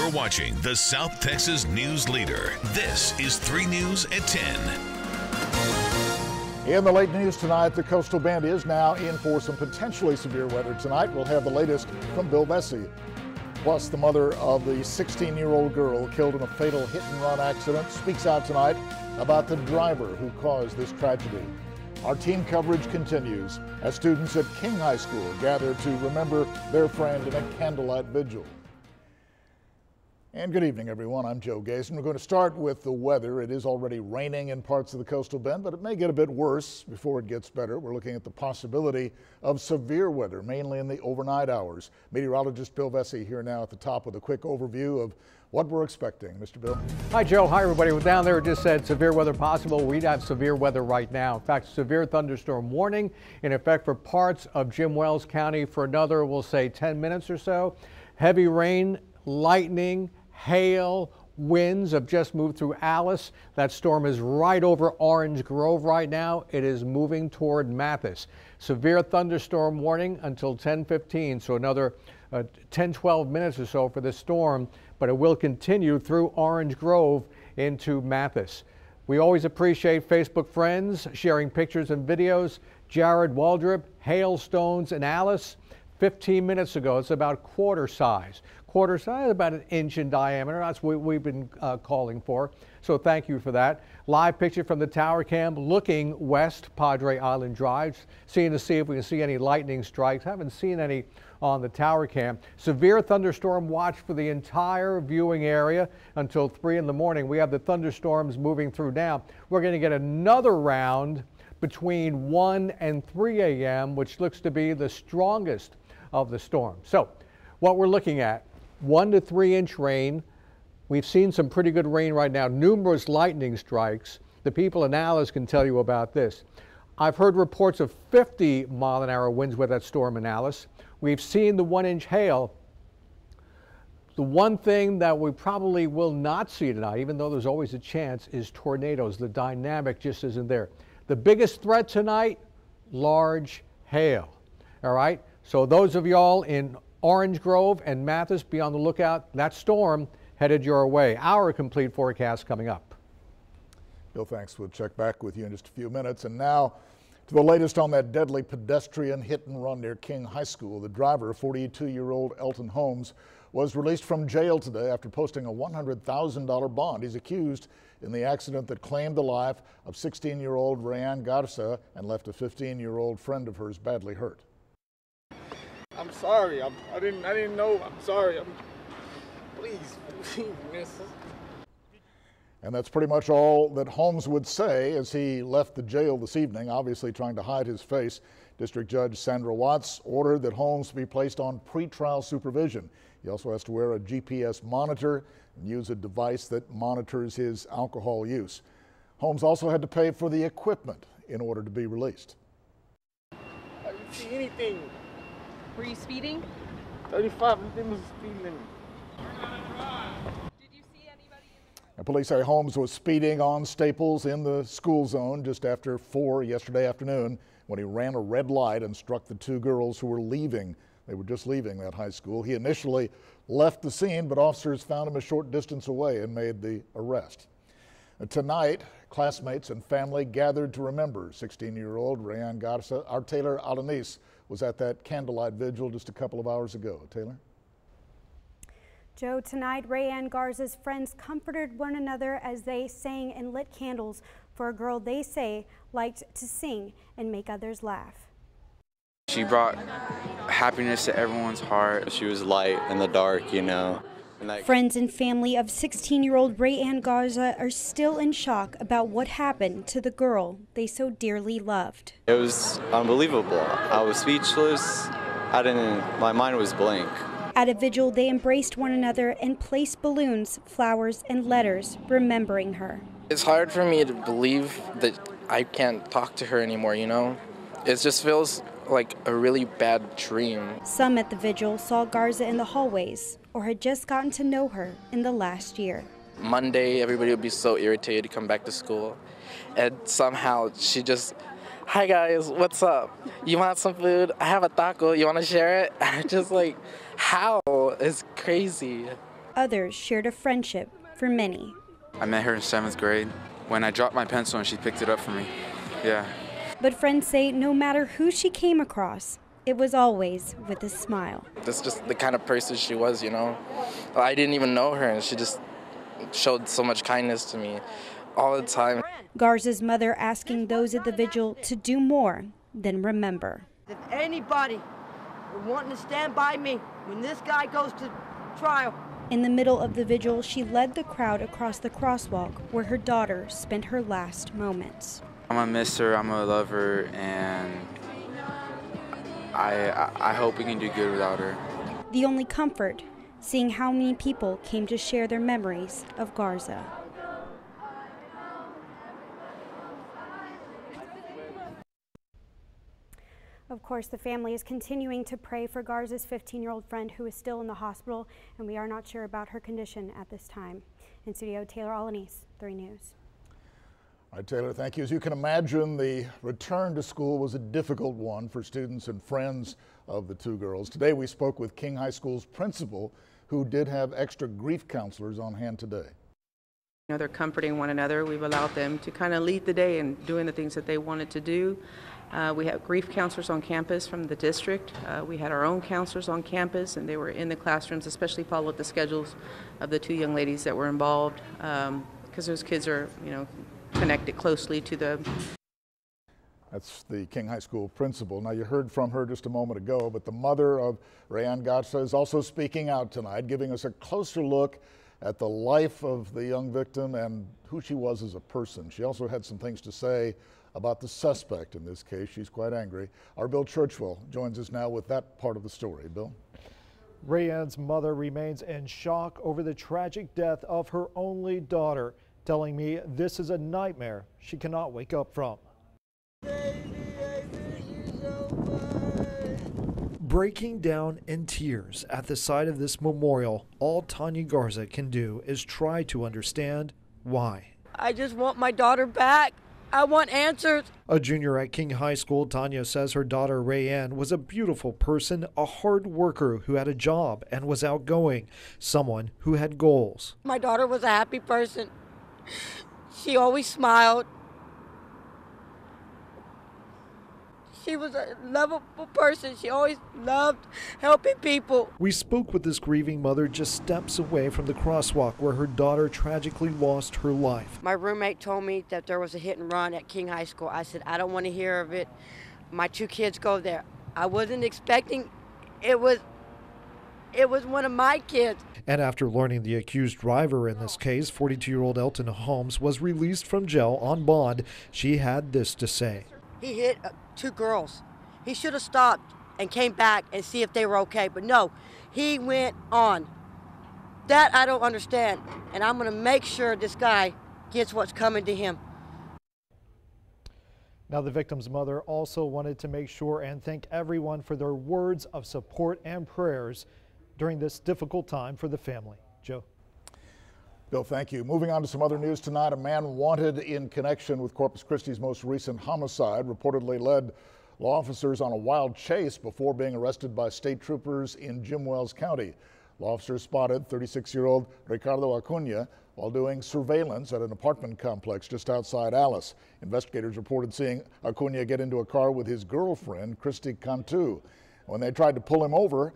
You're watching the South Texas News Leader. This is 3 News at 10. In the late news tonight, the coastal bend is now in for some potentially severe weather tonight. We'll have the latest from Bill Vesey. Plus, the mother of the 16-year-old girl killed in a fatal hit-and-run accident speaks out tonight about the driver who caused this tragedy. Our team coverage continues as students at King High School gather to remember their friend in a candlelight vigil. And good evening, everyone. I'm Joe Gason. We're going to start with the weather. It is already raining in parts of the coastal bend, but it may get a bit worse before it gets better. We're looking at the possibility of severe weather, mainly in the overnight hours. Meteorologist Bill Vesey here now at the top with a quick overview of what we're expecting. Mr. Bill. Hi, Joe. Hi, everybody. Well, down there it just said severe weather possible. We'd have severe weather right now. In fact, severe thunderstorm warning in effect for parts of Jim Wells County for another, we'll say, 10 minutes or so. Heavy rain, lightning, hail, winds have just moved through Alice. That storm is right over Orange Grove right now. It is moving toward Mathis. Severe thunderstorm warning until 10:15, so another 10-12 minutes or so for this storm, but it will continue through Orange Grove into Mathis. We always appreciate Facebook friends sharing pictures and videos. Jared Waldrop, hailstones in Alice. 15 minutes ago, it's about quarter size, about an inch in diameter. That's what we've been calling for. So thank you for that. Live picture from the tower cam looking west, Padre Island Drive, seeing to see if we can see any lightning strikes. Haven't seen any on the tower cam. Severe thunderstorm watch for the entire viewing area until 3 in the morning. We have the thunderstorms moving through now. We're going to get another round between 1 and 3 a.m., which looks to be the strongest of the storm. So what we're looking at, 1 to 3 inch rain. We've seen some pretty good rain right now, numerous lightning strikes. The people in Alice can tell you about this. I've heard reports of 50-mile-an-hour winds with that storm in Alice. We've seen the 1-inch hail. The one thing that we probably will not see tonight, even though there's always a chance, is tornadoes. The dynamic just isn't there. The biggest threat tonight, large hail. All right? So those of y'all in Orange Grove and Mathis, be on the lookout. That storm headed your way. Our complete forecast coming up. Bill, thanks. We'll check back with you in just a few minutes. And now to the latest on that deadly pedestrian hit and run near King High School. The driver, 42-year-old Elton Holmes, was released from jail today after posting a $100,000 bond. He's accused in the accident that claimed the life of 16-year-old Rayanne Garza and left a 15-year-old friend of hers badly hurt. I'm sorry. I didn't know. I'm sorry. Please, miss. And that's pretty much all that Holmes would say as he left the jail this evening, obviously trying to hide his face. District Judge Sandra Watts ordered that Holmes be placed on pretrial supervision. He also has to wear a GPS monitor and use a device that monitors his alcohol use. Holmes also had to pay for the equipment in order to be released. I didn't see anything. Were you speeding? 35, I was speeding. Did you see anybody in the road? Police say Holmes was speeding on Staples in the school zone just after 4 yesterday afternoon when he ran a red light and struck the 2 girls who were leaving. They were just leaving that high school. He initially left the scene, but officers found him a short distance away and made the arrest. Tonight, classmates and family gathered to remember 16-year-old Rayanne Garza. Our Taylor Alanis was at that candlelight vigil just a couple of hours ago. Taylor? Joe, tonight Rayanne Garza's friends comforted one another as they sang and lit candles for a girl they say liked to sing and make others laugh. She brought happiness to everyone's heart. She was light in the dark, you know. Friends and family of 16-year-old Rayanne Garza are still in shock about what happened to the girl they so dearly loved. It was unbelievable. I was speechless. My mind was blank. At a vigil, they embraced one another and placed balloons, flowers, and letters remembering her. It's hard for me to believe that I can't talk to her anymore, you know? It just feels like a really bad dream. Some at the vigil saw Garza in the hallways or had just gotten to know her in the last year. Monday, everybody would be so irritated to come back to school. And somehow she just, hi guys, what's up? You want some food? I have a taco, you want to share it? And I'm just like, how? It's crazy. others shared a friendship for many. I met her in 7th grade when I dropped my pencil and she picked it up for me. Yeah. But friends say no matter who she came across, it was always with a smile. That's just the kind of person she was, you know. I didn't even know her, and she just showed so much kindness to me all the time. Garza's mother asking those at the vigil to do more than remember. If anybody wanting to stand by me when this guy goes to trial. In the middle of the vigil, she led the crowd across the crosswalk where her daughter spent her last moments. I'm gonna miss her, I'm gonna love her, and I hope we can do good without her. The only comfort, seeing how many people came to share their memories of Garza. Of course, the family is continuing to pray for Garza's 15-year-old friend who is still in the hospital, and we are not sure about her condition at this time. In studio, Taylor Alanis, 3 News. All right, Taylor, thank you. As you can imagine, the return to school was a difficult one for students and friends of the 2 girls. Today, we spoke with King High School's principal, who did have extra grief counselors on hand today. You know, they're comforting one another. We've allowed them to kind of lead the day in doing the things that they wanted to do. We have grief counselors on campus from the district. We had our own counselors on campus, and they were in the classrooms, especially followed the schedules of the 2 young ladies that were involved, because those kids are, you know, connected closely to the. That's the King High School principal. Now, you heard from her just a moment ago, but the mother of Rayanne Garza is also speaking out tonight, giving us a closer look at the life of the young victim and who she was as a person. She also had some things to say about the suspect in this case. She's quite angry. Our Bill Churchwell joins us now with that part of the story. Bill? Rayanne's mother remains in shock over the tragic death of her only daughter, telling me this is a nightmare she cannot wake up from. Breaking down in tears at the sight of this memorial, all Tanya Garza can do is try to understand why. I just want my daughter back. I want answers. A junior at King High School, Tanya says her daughter Rayanne was a beautiful person, a hard worker who had a job and was outgoing, someone who had goals. My daughter was a happy person. She always smiled. She was a lovable person. She always loved helping people. We spoke with this grieving mother just steps away from the crosswalk where her daughter tragically lost her life. My roommate told me that there was a hit and run at King High School. I said, I don't want to hear of it. My 2 kids go there. I wasn't expecting it was one of my kids. And after learning the accused driver in this case, 42-year-old Elton Holmes, was released from jail on bond, she had this to say. He hit 2 girls. He should have stopped and came back and see if they were okay. But no, he went on. That I don't understand. And I'm going to make sure this guy gets what's coming to him. Now, the victim's mother also wanted to make sure and thank everyone for their words of support and prayers during this difficult time for the family. Joe. Bill, thank you. Moving on to some other news tonight, a man wanted in connection with Corpus Christi's most recent homicide reportedly led law officers on a wild chase before being arrested by state troopers in Jim Wells County. Law officers spotted 36-year-old Ricardo Acuna while doing surveillance at an apartment complex just outside Alice. Investigators reported seeing Acuna get into a car with his girlfriend, Christy Cantu. When they tried to pull him over,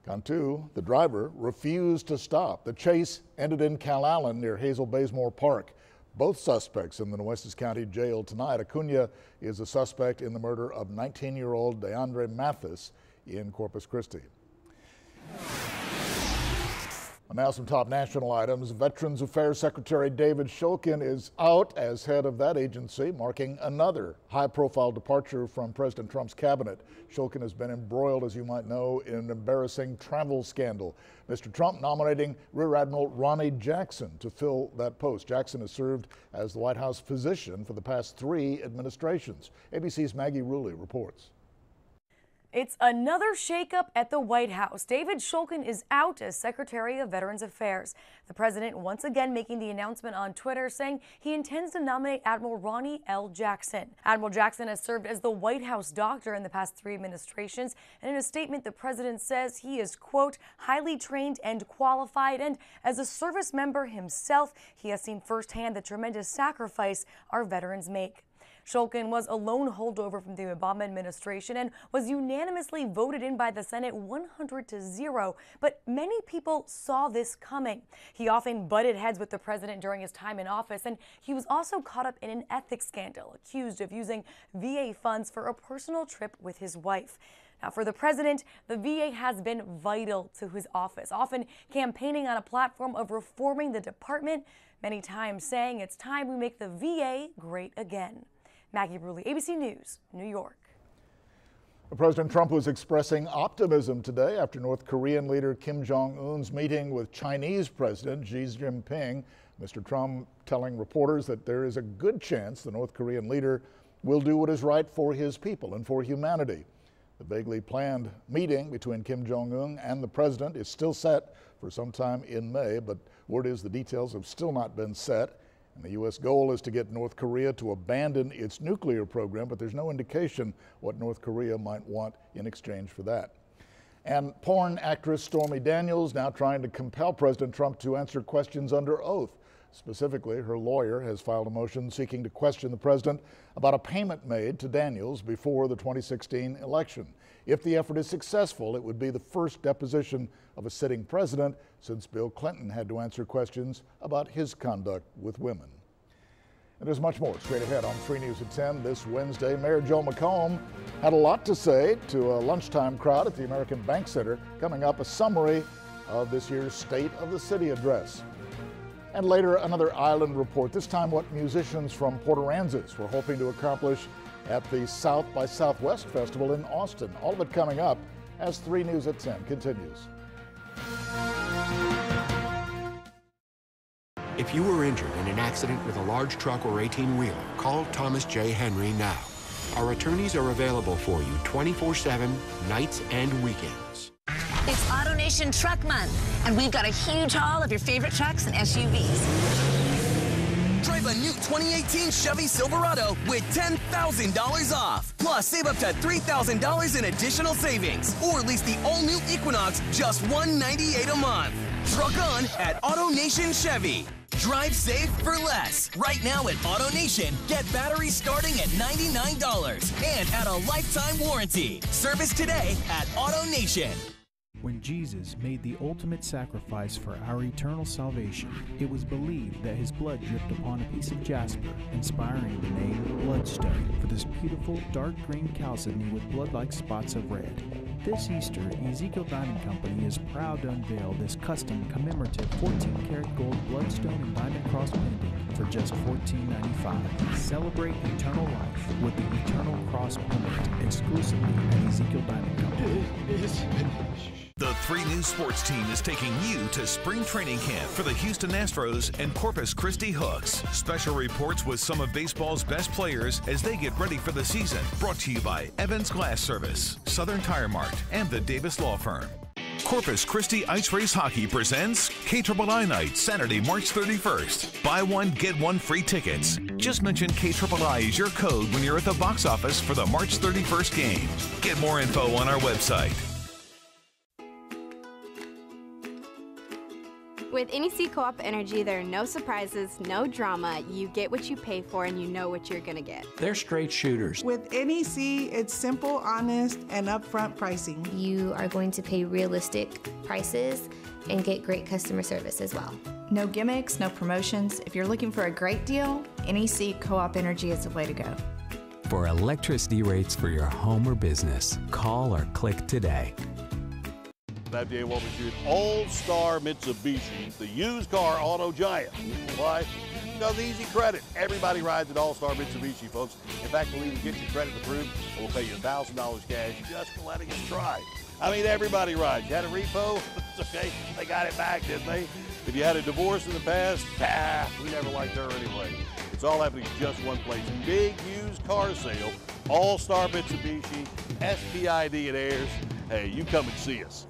Cantu, the driver, refused to stop. The chase ended in Calallen near Hazel Bazemore Park. Both suspects in the Nueces County Jail tonight. Acuna is a suspect in the murder of 19-year-old DeAndre Mathis in Corpus Christi. Now some top national items. Veterans Affairs Secretary David Shulkin is out as head of that agency, marking another high-profile departure from President Trump's cabinet. Shulkin has been embroiled, as you might know, in an embarrassing travel scandal. Mr. Trump nominating Rear Admiral Ronnie Jackson to fill that post. Jackson has served as the White House physician for the past 3 administrations. ABC's Maggie Rulli reports. It's another shakeup at the White House. David Shulkin is out as Secretary of Veterans Affairs. The president once again making the announcement on Twitter saying he intends to nominate Admiral Ronnie L. Jackson. Admiral Jackson has served as the White House doctor in the past 3 administrations, and in a statement the president says he is, quote, highly trained and qualified, and as a service member himself, he has seen firsthand the tremendous sacrifice our veterans make. Shulkin was a lone holdover from the Obama administration and was unanimously voted in by the Senate 100-0, but many people saw this coming. He often butted heads with the president during his time in office, and he was also caught up in an ethics scandal, accused of using VA funds for a personal trip with his wife. Now, for the president, the VA has been vital to his office, often campaigning on a platform of reforming the department, many times saying it's time we make the VA great again. Maggie Bruley, ABC News, New York. President Trump was expressing optimism today after North Korean leader Kim Jong-un's meeting with Chinese President Xi Jinping. Mr. Trump telling reporters that there is a good chance the North Korean leader will do what is right for his people and for humanity. The vaguely planned meeting between Kim Jong-un and the president is still set for sometime in May, but word is the details have still not been set. And the U.S. goal is to get North Korea to abandon its nuclear program, but there's no indication what North Korea might want in exchange for that. And porn actress Stormy Daniels now trying to compel President Trump to answer questions under oath. Specifically, her lawyer has filed a motion seeking to question the president about a payment made to Daniels before the 2016 election. If the effort is successful, it would be the first deposition of a sitting president since Bill Clinton had to answer questions about his conduct with women. And there's much more straight ahead on 3 News at 10 this Wednesday. Mayor Joe McComb had a lot to say to a lunchtime crowd at the American Bank Center. Coming up, a summary of this year's State of the City address. And later, another island report, this time what musicians from Port Aransas were hoping to accomplish at the South by Southwest Festival in Austin. All of it coming up as 3 News at 10 continues. If you were injured in an accident with a large truck or 18-wheeler, call Thomas J. Henry now. Our attorneys are available for you 24/7, nights and weekends. It's AutoNation Truck Month, and we've got a huge haul of your favorite trucks and SUVs. Drive a new 2018 Chevy Silverado with $10,000 off. Plus, save up to $3,000 in additional savings. Or lease the all-new Equinox, just $198 a month. Truck on at AutoNation Chevy. Drive safe for less. Right now at AutoNation, get batteries starting at $99 and add a lifetime warranty. Service today at AutoNation. When Jesus made the ultimate sacrifice for our eternal salvation, it was believed that his blood dripped upon a piece of jasper, inspiring the name Bloodstone for this beautiful dark green chalcedony with blood-like spots of red. This Easter, Ezekiel Diamond Company is proud to unveil this custom commemorative 14-karat gold bloodstone and diamond cross pendant for just $14.95. Celebrate eternal life with the Eternal Cross pendant exclusively at Ezekiel Diamond Company. The 3 News Sports team is taking you to spring training camp for the Houston Astros and Corpus Christi Hooks. Special reports with some of baseball's best players as they get ready for the season. Brought to you by Evans Glass Service, Southern Tire Mart, and the Davis Law Firm. Corpus Christi Ice Race Hockey presents KIII Night, Saturday, March 31st. Buy one, get one free tickets. Just mention KIII as your code when you're at the box office for the March 31st game. Get more info on our website. With NEC Co-op Energy, there are no surprises, no drama. You get what you pay for and you know what you're going to get. They're straight shooters. With NEC, it's simple, honest, and upfront pricing. You are going to pay realistic prices and get great customer service as well. No gimmicks, no promotions. If you're looking for a great deal, NEC Co-op Energy is the way to go. For electricity rates for your home or business, call or click today. FDA will receive All-Star Mitsubishi, the used car auto giant. Why? Because easy credit. Everybody rides at All-Star Mitsubishi, folks. In fact, we'll even get your credit approved, and we'll pay you $1,000 cash just for letting us try. I mean, everybody rides. You had a repo? It's okay. They got it back, didn't they? If you had a divorce in the past, we never liked her anyway. It's all happening just one place. Big used car sale, All-Star Mitsubishi, SPID and Ayers. Hey, you come and see us.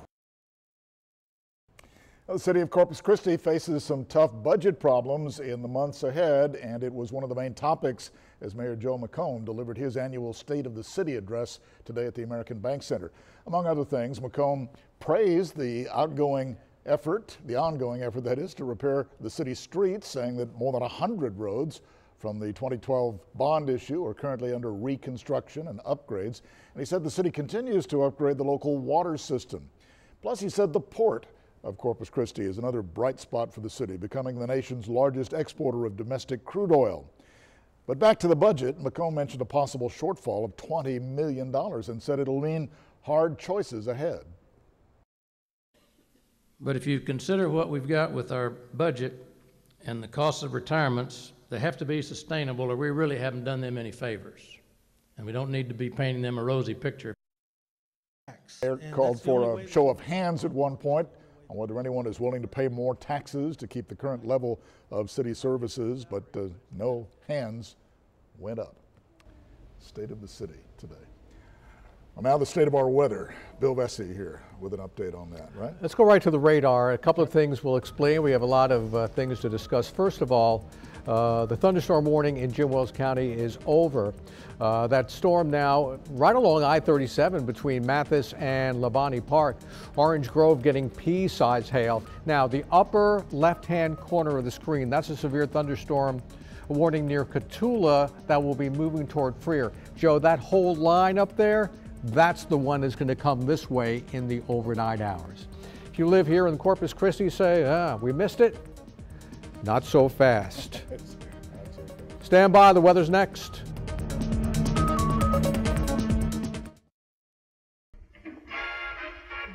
The city of Corpus Christi faces some tough budget problems in the months ahead, and it was one of the main topics as Mayor Joe McComb delivered his annual State of the City address today at the American Bank Center. Among other things, McComb praised the ongoing effort that is, to repair the city's streets, saying that more than 100 roads from the 2012 bond issue are currently under reconstruction and upgrades. And he said the city continues to upgrade the local water system. Plus, he said the port of Corpus Christi is another bright spot for the city, becoming the nation's largest exporter of domestic crude oil. But back to the budget, McComb mentioned a possible shortfall of $20 million and said it'll mean hard choices ahead. But if you consider what we've got with our budget and the cost of retirements, they have to be sustainable or we really haven't done them any favors. And we don't need to be painting them a rosy picture. Mayor called for a show of hands at one point on whether anyone is willing to pay more taxes to keep the current level of city services, but no hands went up. State of the city today. Well, now the state of our weather. Bill Vesey here with an update on that, right? Let's go right to the radar. A couple of things we'll explain. We have a lot of things to discuss. First of all, the thunderstorm warning in Jim Wells County is over. That storm now right along I-37 between Mathis and Labonte Park. Orange Grove getting pea-sized hail. Now the upper left-hand corner of the screen, that's a severe thunderstorm warning near Cotulla that will be moving toward Freer. Joe, that whole line up there, that's the one that's going to come this way in the overnight hours. If you live here in Corpus Christi, say, we missed it. Not so fast. Stand by, the weather's next.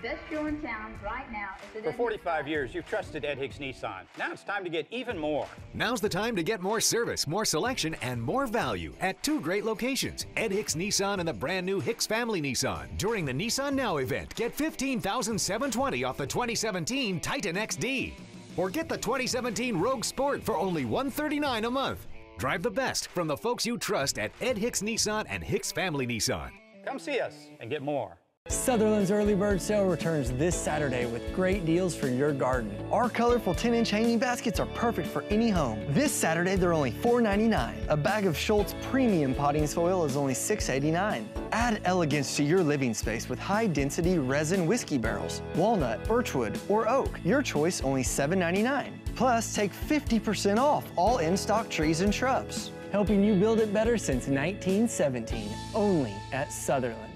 Best show in town right now is For 45 years, you've trusted Ed Hicks Nissan. Now it's time to get even more. Now's the time to get more service, more selection, and more value at two great locations, Ed Hicks Nissan and the brand new Hicks Family Nissan. During the Nissan Now event, get $15,720 off the 2017 Titan XD. Or get the 2017 Rogue Sport for only $139 a month. Drive the best from the folks you trust at Ed Hicks Nissan and Hicks Family Nissan. Come see us and get more. Sutherland's Early Bird Sale returns this Saturday with great deals for your garden. Our colorful 10-inch hanging baskets are perfect for any home. This Saturday, they're only $4.99. A bag of Schultz Premium Potting Soil is only $6.89. Add elegance to your living space with high-density resin whiskey barrels, walnut, birchwood, or oak. Your choice, only $7.99. Plus, take 50% off all in-stock trees and shrubs. Helping you build it better since 1917, only at Sutherland.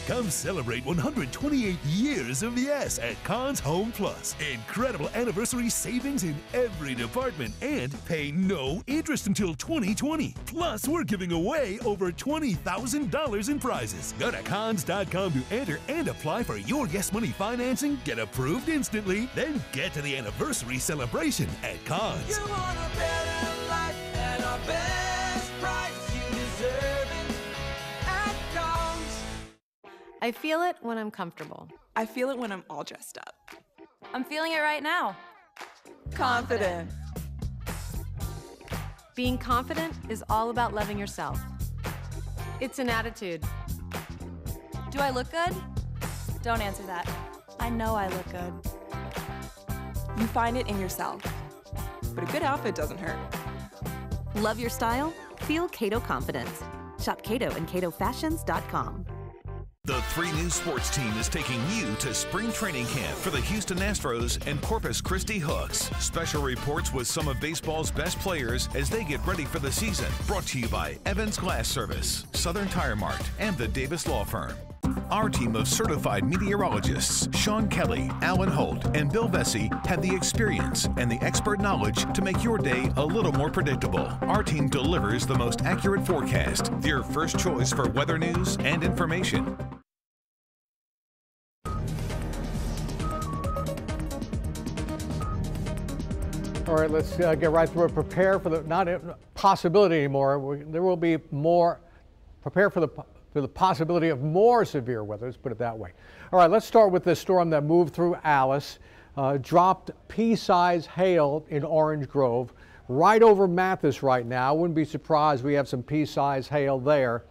Come celebrate 128 years of Yes at Conn's Home Plus. Incredible anniversary savings in every department and pay no interest until 2020. Plus, we're giving away over $20,000 in prizes. Go to cons.com to enter and apply for your Yes Money financing. Get approved instantly. Then get to the anniversary celebration at Cons. You want a better life at our best price. You deserve it at Cons. I feel it when I'm comfortable. I feel it when I'm all dressed up. I'm feeling it right now. Confident. Being confident is all about loving yourself. It's an attitude. Do I look good? Don't answer that. I know I look good. You find it in yourself. But a good outfit doesn't hurt. Love your style? Feel Cato confidence. Shop Cato and CatoFashions.com. The 3 News Sports team is taking you to spring training camp for the Houston Astros and Corpus Christi Hooks. Special reports with some of baseball's best players as they get ready for the season. Brought to you by Evans Glass Service, Southern Tire Mart, and the Davis Law Firm. Our team of certified meteorologists, Sean Kelly, Alan Holt, and Bill Vesey, have the experience and the expert knowledge to make your day a little more predictable. Our team delivers the most accurate forecast, your first choice for weather news and information. All right, let's get right through it. Prepare for the, not a possibility anymore. There will be more. Prepare for the possibility of more severe weather. Let's put it that way. All right, let's start with this storm that moved through Alice. dropped pea-sized hail in Orange Grove, right over Mathis right now. Wouldn't be surprised we have some pea-sized hail there.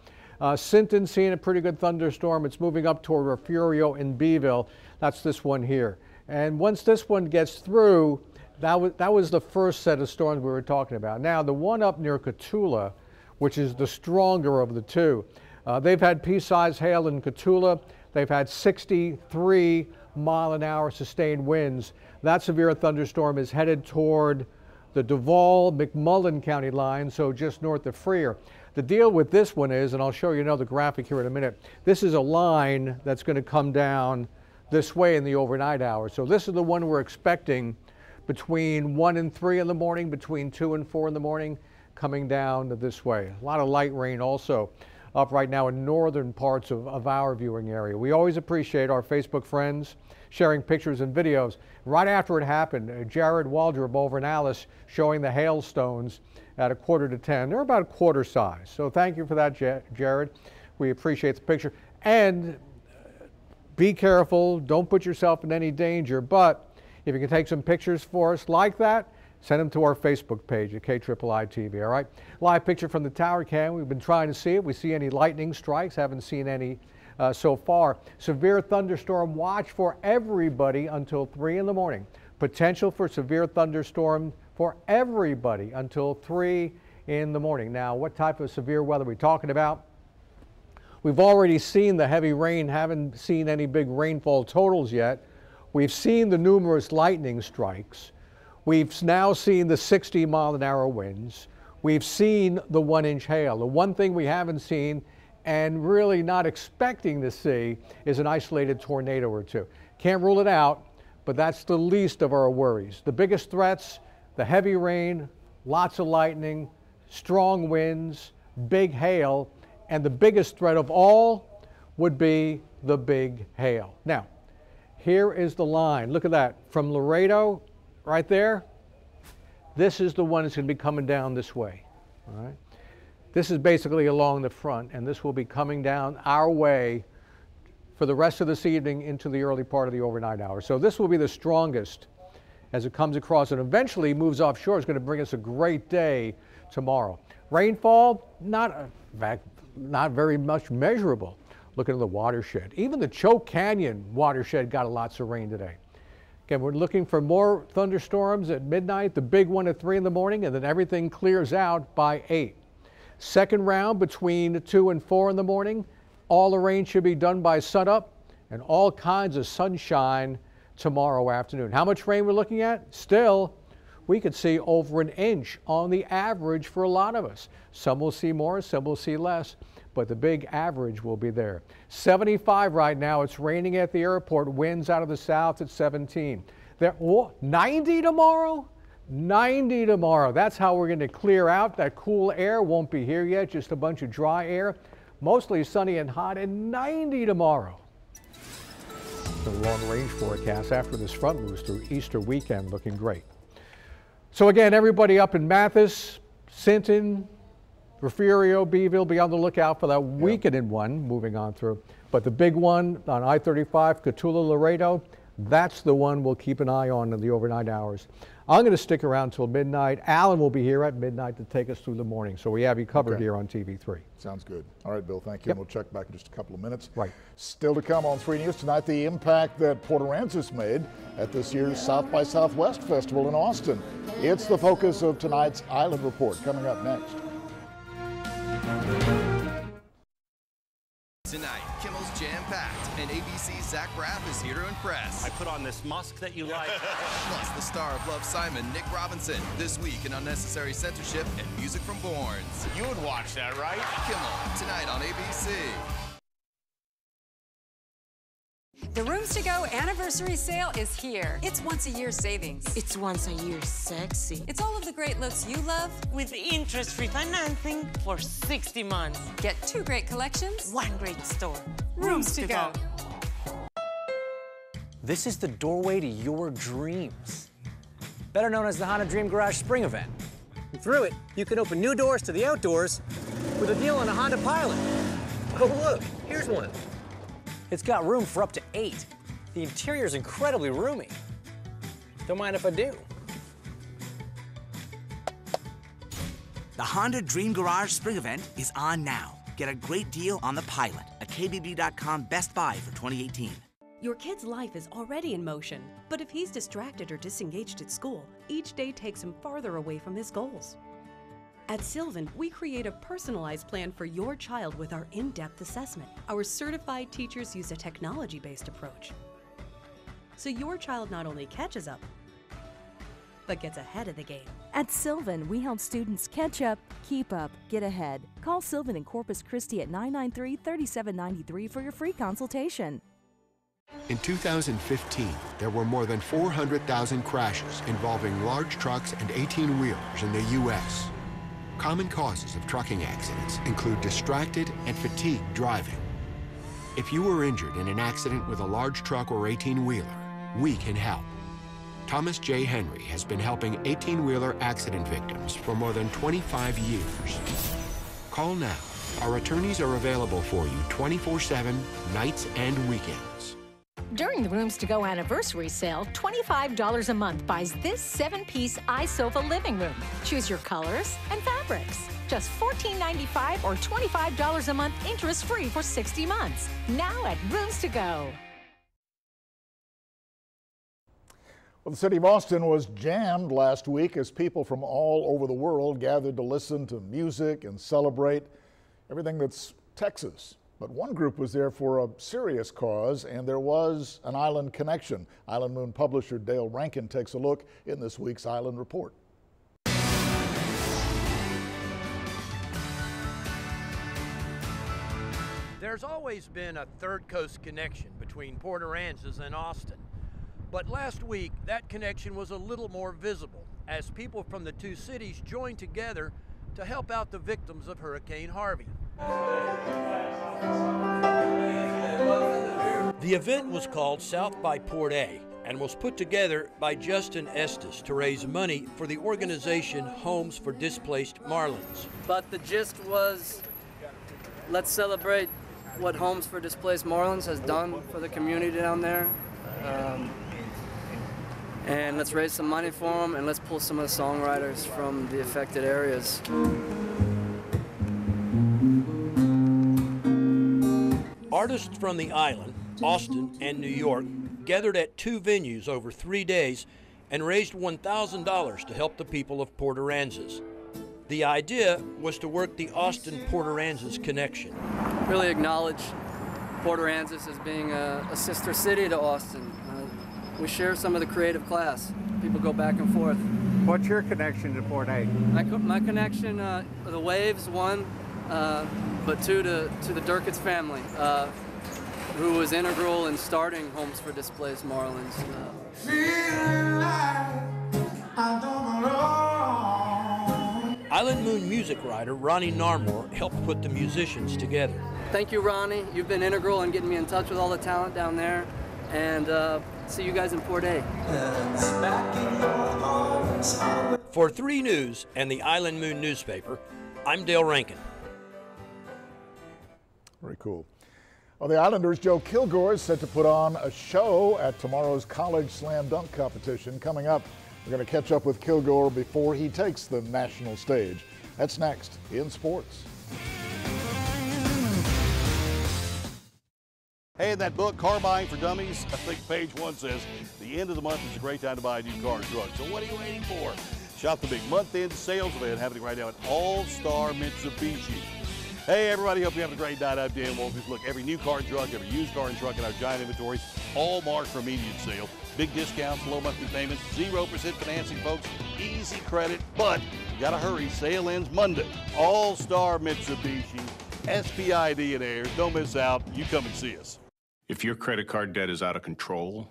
Sinton seeing a pretty good thunderstorm. It's moving up toward Refugio in Beeville. That's this one here. And once this one gets through, that was the first set of storms we were talking about. Now, the one up near Cotulla, which is the stronger of the two, they've had pea-sized hail in Cotulla. They've had 63-mile-an-hour sustained winds. That severe thunderstorm is headed toward the Duval-McMullen County line, so just north of Freer. The deal with this one is, and I'll show you another graphic here in a minute, this is a line that's going to come down this way in the overnight hours. So this is the one we're expecting between 1 and 3 in the morning, between 2 and 4 in the morning, coming down this way. A lot of light rain also up right now in northern parts of our viewing area. We always appreciate our Facebook friends sharing pictures and videos. Right after it happened, Jared Waldrop over in Alice showing the hailstones at 9:45. They're about a quarter size. So thank you for that, Jared. We appreciate the picture. And be careful. Don't put yourself in any danger. But if you can take some pictures for us like that, send them to our Facebook page at KIII TV, all right? Live picture from the tower cam. We've been trying to see it. We see any lightning strikes. Haven't seen any so far. Severe thunderstorm watch for everybody until 3 in the morning. Potential for severe thunderstorm for everybody until 3 in the morning. Now, what type of severe weather are we talking about? We've already seen the heavy rain, haven't seen any big rainfall totals yet. We've seen the numerous lightning strikes. We've now seen the 60-mile-an-hour winds. We've seen the 1-inch hail. The one thing we haven't seen and really not expecting to see is an isolated tornado or two. Can't rule it out, but that's the least of our worries. The biggest threats, the heavy rain, lots of lightning, strong winds, big hail, and the biggest threat of all would be the big hail. Now, here is the line. Look at that. From Laredo, right there, this is the one that's going to be coming down this way. All right? This is basically along the front, and this will be coming down our way for the rest of this evening into the early part of the overnight hours. So this will be the strongest as it comes across and eventually moves offshore. It's going to bring us a great day tomorrow. Rainfall, not very much measurable. Looking at the watershed. Even the Choke Canyon watershed got lots of rain today. Again, we're looking for more thunderstorms at midnight, the big one at 3 in the morning, and then everything clears out by 8. Second round between 2 and 4 in the morning. All the rain should be done by sunup and all kinds of sunshine tomorrow afternoon. How much rain we're looking at? Still, we could see over 1 inch on the average for a lot of us. Some will see more, some will see less, but the big average will be there. 75 right now. It's raining at the airport. Winds out of the south at 17. 90 tomorrow? 90 tomorrow. That's how we're going to clear out. That cool air won't be here yet, just a bunch of dry air. Mostly sunny and hot, and 90 tomorrow. The long-range forecast after this front moves through Easter weekend looking great. So again, everybody up in Mathis, Sinton, Refugio, Beeville, be on the lookout for that weakening one moving on through. But the big one on I-35, Cotulla, Laredo, that's the one we'll keep an eye on in the overnight hours. I'm going to stick around till midnight. Alan will be here at midnight to take us through the morning. So we have you covered here on TV3. Sounds good. All right, Bill, thank you. Yep. And we'll check back in just a couple of minutes. Right. Still to come on 3 News tonight, the impact that Port Aransas made at this year's South by Southwest Festival in Austin. It's the focus of tonight's Island Report coming up next. Tonight, Kimmel's jam-packed, and ABC's Zach Braff is here to impress. I put on this musk that you like. Plus, the star of Love Simon, Nick Robinson, this week in Unnecessary Censorship and Music from Borns. You would watch that, right? Kimmel, tonight on ABC. The Rooms to Go anniversary sale is here. It's once a year savings. It's once a year sexy. It's all of the great looks you love with interest-free financing for 60 months. Get 2 great collections, 1 great store. Rooms to Go. This is the doorway to your dreams. Better known as the Honda Dream Garage Spring Event. And through it, you can open new doors to the outdoors with a deal on a Honda Pilot. Oh look, here's one. It's got room for up to 8. The interior is incredibly roomy. Don't mind if I do. The Honda Dream Garage Spring Event is on now. Get a great deal on the Pilot, a KBB.com Best Buy for 2018. Your kid's life is already in motion, but if he's distracted or disengaged at school, each day takes him farther away from his goals. At Sylvan, we create a personalized plan for your child with our in-depth assessment. Our certified teachers use a technology-based approach. So your child not only catches up, but gets ahead of the game. At Sylvan, we help students catch up, keep up, get ahead. Call Sylvan in Corpus Christi at 993-3793 for your free consultation. In 2015, there were more than 400,000 crashes involving large trucks and 18-wheelers in the U.S. Common causes of trucking accidents include distracted and fatigued driving. If you were injured in an accident with a large truck or 18-wheeler, we can help. Thomas J. Henry has been helping 18-wheeler accident victims for more than 25 years. Call now. Our attorneys are available for you 24/7, nights and weekends. During the Rooms to Go anniversary sale, $25 a month buys this 7-piece iSofa living room. Choose your colors and fabrics. Just $14.95 or $25 a month interest-free for 60 months. Now at Rooms to Go. Well, the city of Austin was jammed last week as people from all over the world gathered to listen to music and celebrate everything that's Texas. But one group was there for a serious cause, and there was an island connection. Island Moon publisher Dale Rankin takes a look in this week's Island Report. There's always been a third coast connection between Port Aransas and Austin. But last week, that connection was a little more visible as people from the two cities joined together to help out the victims of Hurricane Harvey. The event was called South by Port A and was put together by Justin Estes to raise money for the organization Homes for Displaced Marlins. But the gist was, let's celebrate what Homes for Displaced Marlins has done for the community down there. And let's raise some money for them, and let's pull some of the songwriters from the affected areas. Artists from the island, Austin and New York, gathered at two venues over 3 days and raised $1,000 to help the people of Port Aransas. The idea was to work the Austin-Port Aransas connection. Really acknowledge Port Aransas as being a sister city to Austin. We share some of the creative class. People go back and forth. What's your connection to Port A? My connection, the Waves, one, but two to the Durkitz family, who was integral in starting Homes for Displaced Marlins. Island Moon music writer Ronnie Narmore helped put the musicians together. Thank you, Ronnie. You've been integral in getting me in touch with all the talent down there. And see you guys in Port A. For 3 News and the Island Moon newspaper, I'm Dale Rankin. Very cool. Well, the Islanders' Joe Kilgore is set to put on a show at tomorrow's college slam dunk competition. Coming up, we're going to catch up with Kilgore before he takes the national stage. That's next in sports. Hey, in that book, Car Buying for Dummies, I think page 1 says, the end of the month is a great time to buy a new car or truck. So what are you waiting for? Shop the big month-end sales event happening right now at All-Star Mitsubishi. Hey, everybody, hope you have a great night. I'm Dan Wolfers. Look, every new car and truck, every used car and truck in our giant inventory, all marked for immediate sale. Big discounts, low monthly payments, 0% financing, folks, easy credit, but you gotta hurry. Sale ends Monday. All-Star Mitsubishi, SPID and Airs. Don't miss out. You come and see us. If your credit card debt is out of control,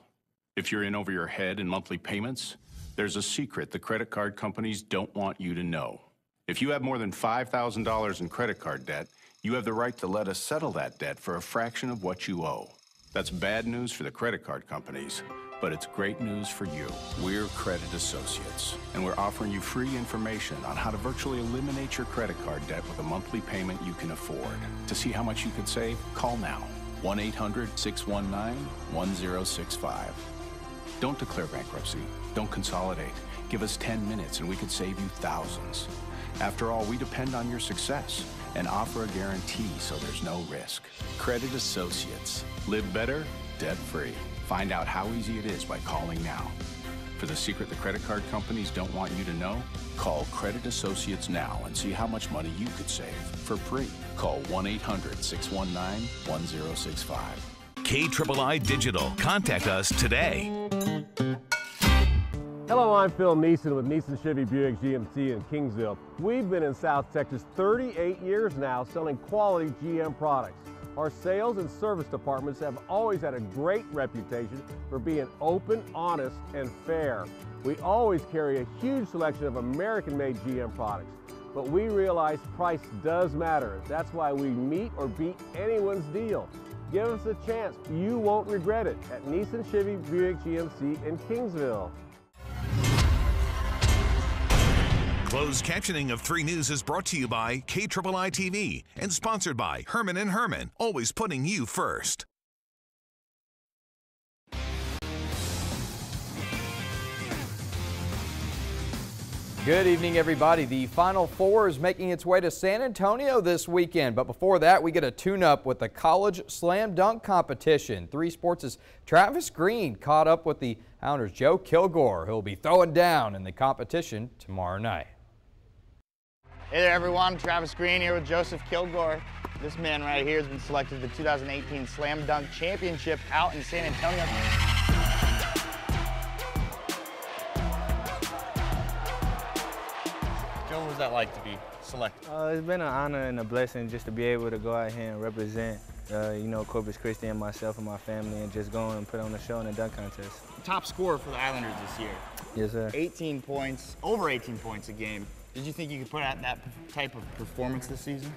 if you're in over your head in monthly payments, there's a secret the credit card companies don't want you to know. If you have more than $5,000 in credit card debt, you have the right to let us settle that debt for a fraction of what you owe. That's bad news for the credit card companies, but it's great news for you. We're Credit Associates, and we're offering you free information on how to virtually eliminate your credit card debt with a monthly payment you can afford. To see how much you could save, call now. 1-800-619-1065. Don't declare bankruptcy. Don't consolidate. Give us 10 minutes and we could save you thousands. After all, we depend on your success and offer a guarantee so there's no risk. Credit Associates. Live better, debt-free. Find out how easy it is by calling now. For the secret the credit card companies don't want you to know, call Credit Associates now and see how much money you could save for free. Call 1-800-619-1065. KIII Digital. Contact us today. Hello, I'm Phil Neeson with Neeson Chevy Buick GMC in Kingsville. We've been in South Texas 38 years now selling quality GM products. Our sales and service departments have always had a great reputation for being open, honest, and fair. We always carry a huge selection of American-made GM products, but we realize price does matter. That's why we meet or beat anyone's deal. Give us a chance. You won't regret it at Neeson Chevy Buick GMC in Kingsville. Closed captioning of 3 News is brought to you by KIII TV and sponsored by Herman & Herman, always putting you first. Good evening, everybody. The Final Four is making its way to San Antonio this weekend, but before that, we get a tune-up with the college slam dunk competition. 3 Sports' Travis Green caught up with the Hounders' Joe Kilgore, who'll be throwing down in the competition tomorrow night. Hey there, everyone. Travis Green here with Joseph Kilgore. This man right here has been selected for the 2018 Slam Dunk Championship out in San Antonio. What was that like to be selected? It's been an honor and a blessing just to be able to go out here and represent, Corpus Christi and myself and my family, and just go and put on a show in a dunk contest. Top scorer for the Islanders this year. Yes, sir. 18 points, over 18 points a game. Did you think you could put out that type of performance this season?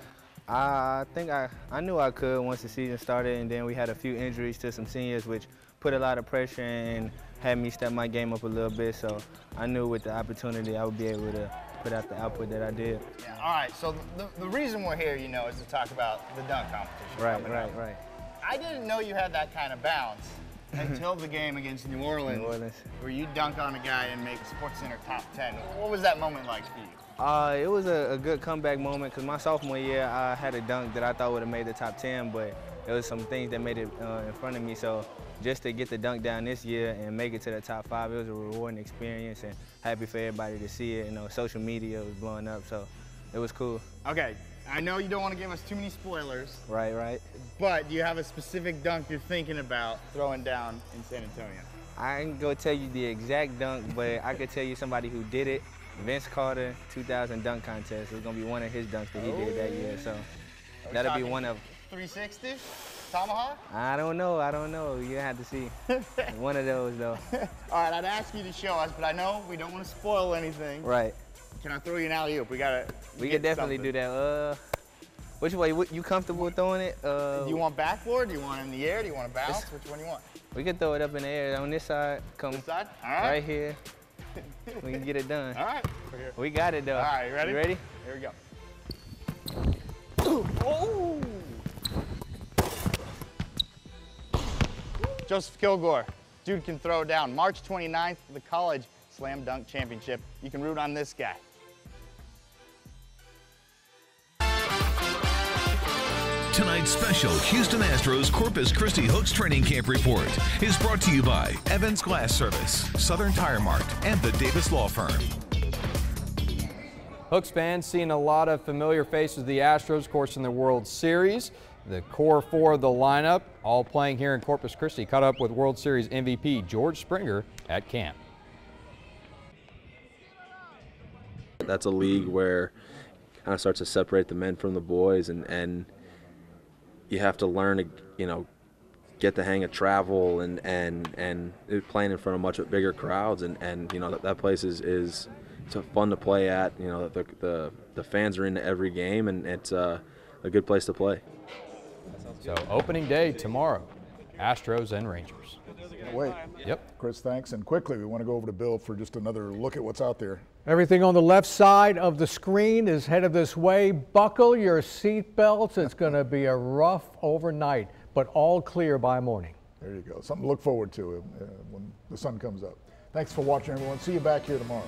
I think I knew I could once the season started, and then we had a few injuries to some seniors, which put a lot of pressure and had me step my game up a little bit. So I knew with the opportunity I would be able to put out the output that I did. Yeah. All right, so the reason we're here, is to talk about the dunk competition. Right. I didn't know you had that kind of bounce until the game against New Orleans, where you dunk on a guy and make SportsCenter top 10. What was that moment like for you? It was a good comeback moment because my sophomore year I had a dunk that I thought would have made the top 10, but there was some things that made it in front of me. So just to get the dunk down this year and make it to the top 5, it was a rewarding experience and happy for everybody to see it. Social media was blowing up, so it was cool. Okay, I know you don't want to give us too many spoilers. Right. But do you have a specific dunk you're thinking about throwing down in San Antonio? I ain't gonna tell you the exact dunk, but I could tell you somebody who did it. Vince Carter, 2000 dunk contest. It was gonna be one of his dunks that he did that year, so that'll be one of 360? Tomahawk? I don't know. You have to see. One of those, though. All right, I'd ask you to show us, but I know we don't want to spoil anything. Right. Can I throw you an alley-oop? We can definitely do that. Which way? You comfortable throwing it? Do you want backboard? Do you want it in the air? Do you want to bounce? Which one do you want? We can throw it up in the air. On this side, This side? All right. Right here. We can get it done. All right. We got it, though. All right, you ready? You ready? Here we go. Oh! Joseph Kilgore, dude can throw down. March 29th, the College Slam Dunk Championship. You can root on this guy. Tonight's special Houston Astros Corpus Christi Hooks Training Camp Report is brought to you by Evans Glass Service, Southern Tire Mart, and the Davis Law Firm. Hooks fans seeing a lot of familiar faces of the Astros, of course, in the World Series. The core 4 of the lineup, all playing here in Corpus Christi, caught up with World Series MVP George Springer at camp. That's a league where it kind of starts to separate the men from the boys, and you have to learn to, get the hang of travel and playing in front of much bigger crowds, and that place is fun to play at. The fans are into every game, and it's a good place to play. So opening day tomorrow, Astros and Rangers. Wait. Yep. Chris, thanks. And quickly, we want to go over to Bill for just another look at what's out there. Everything on the left side of the screen is headed this way. Buckle your seat belts. It's going to be a rough overnight, but all clear by morning. There you go. Something to look forward to when the sun comes up. Thanks for watching, everyone. See you back here tomorrow.